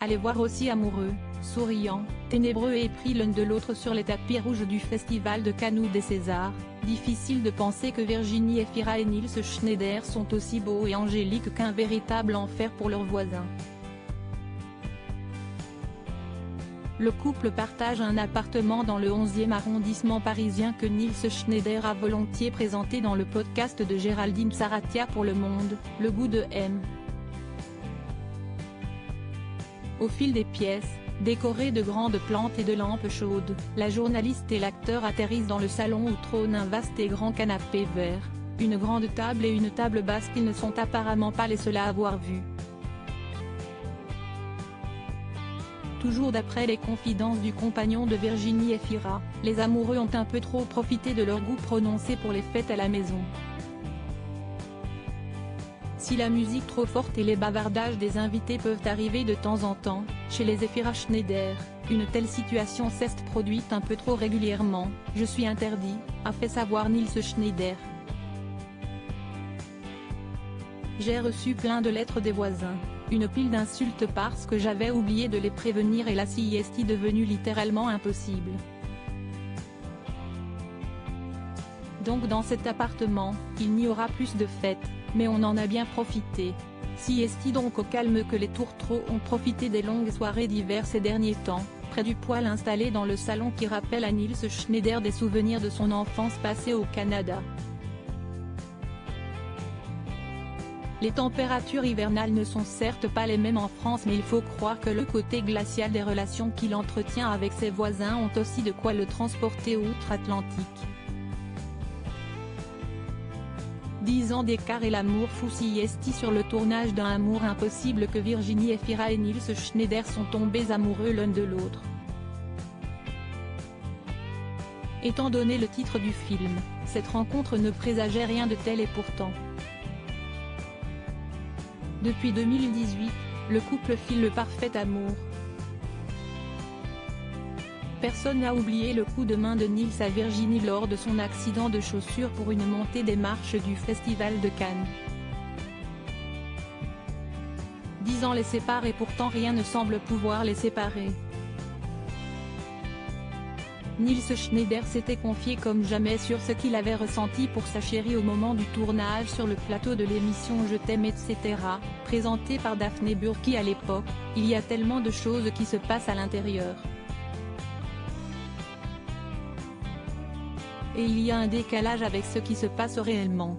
Allez voir aussi amoureux, souriants, ténébreux et épris l'un de l'autre sur les tapis rouges du Festival de Cannes ou des Césars. Difficile de penser que Virginie Efira et Nils Schneider sont aussi beaux et angéliques qu'un véritable enfer pour leurs voisins. Le couple partage un appartement dans le 11e arrondissement parisien que Nils Schneider a volontiers présenté dans le podcast de Géraldine Saratia pour Le Monde, Le goût de M. Au fil des pièces, décorées de grandes plantes et de lampes chaudes, la journaliste et l'acteur atterrissent dans le salon où trône un vaste et grand canapé vert, une grande table et une table basse qu'ils ne sont apparemment pas les seuls à avoir vues. Toujours d'après les confidences du compagnon de Virginie Efira, les amoureux ont un peu trop profité de leur goût prononcé pour les fêtes à la maison. Si la musique trop forte et les bavardages des invités peuvent arriver de temps en temps, chez les Efira Schneider, une telle situation s'est produite un peu trop régulièrement. « Je suis interdit », a fait savoir Nils Schneider. J'ai reçu plein de lettres des voisins, une pile d'insultes parce que j'avais oublié de les prévenir et la sieste est devenue littéralement impossible. Donc dans cet appartement, il n'y aura plus de fêtes, mais on en a bien profité. Sieste donc au calme que les tourtereaux ont profité des longues soirées d'hiver ces derniers temps, près du poêle installé dans le salon qui rappelle à Nils Schneider des souvenirs de son enfance passée au Canada. Les températures hivernales ne sont certes pas les mêmes en France, mais il faut croire que le côté glacial des relations qu'il entretient avec ses voisins ont aussi de quoi le transporter outre-Atlantique. 10 ans d'écart et l'amour fou siesti sur le tournage d'un Amour impossible que Virginie Efira et Nils Schneider sont tombés amoureux l'un de l'autre. Étant donné le titre du film, cette rencontre ne présageait rien de tel et pourtant. Depuis 2018, le couple file le parfait amour. Personne n'a oublié le coup de main de Nils à Virginie lors de son accident de chaussure pour une montée des marches du Festival de Cannes. 10 ans les séparent et pourtant rien ne semble pouvoir les séparer. Nils Schneider s'était confié comme jamais sur ce qu'il avait ressenti pour sa chérie au moment du tournage sur le plateau de l'émission Je t'aime etc., présentée par Daphné Burki à l'époque. Il y a tellement de choses qui se passent à l'intérieur. Et il y a un décalage avec ce qui se passe réellement.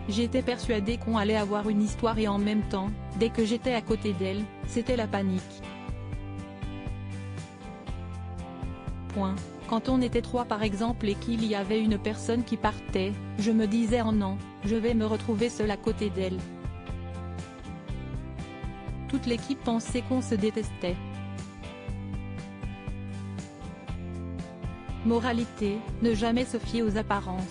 J'étais persuadée qu'on allait avoir une histoire et en même temps, dès que j'étais à côté d'elle, c'était la panique. Quand on était 3 par exemple et qu'il y avait une personne qui partait, je me disais oh non, je vais me retrouver seule à côté d'elle. Toute l'équipe pensait qu'on se détestait. Moralité, ne jamais se fier aux apparences.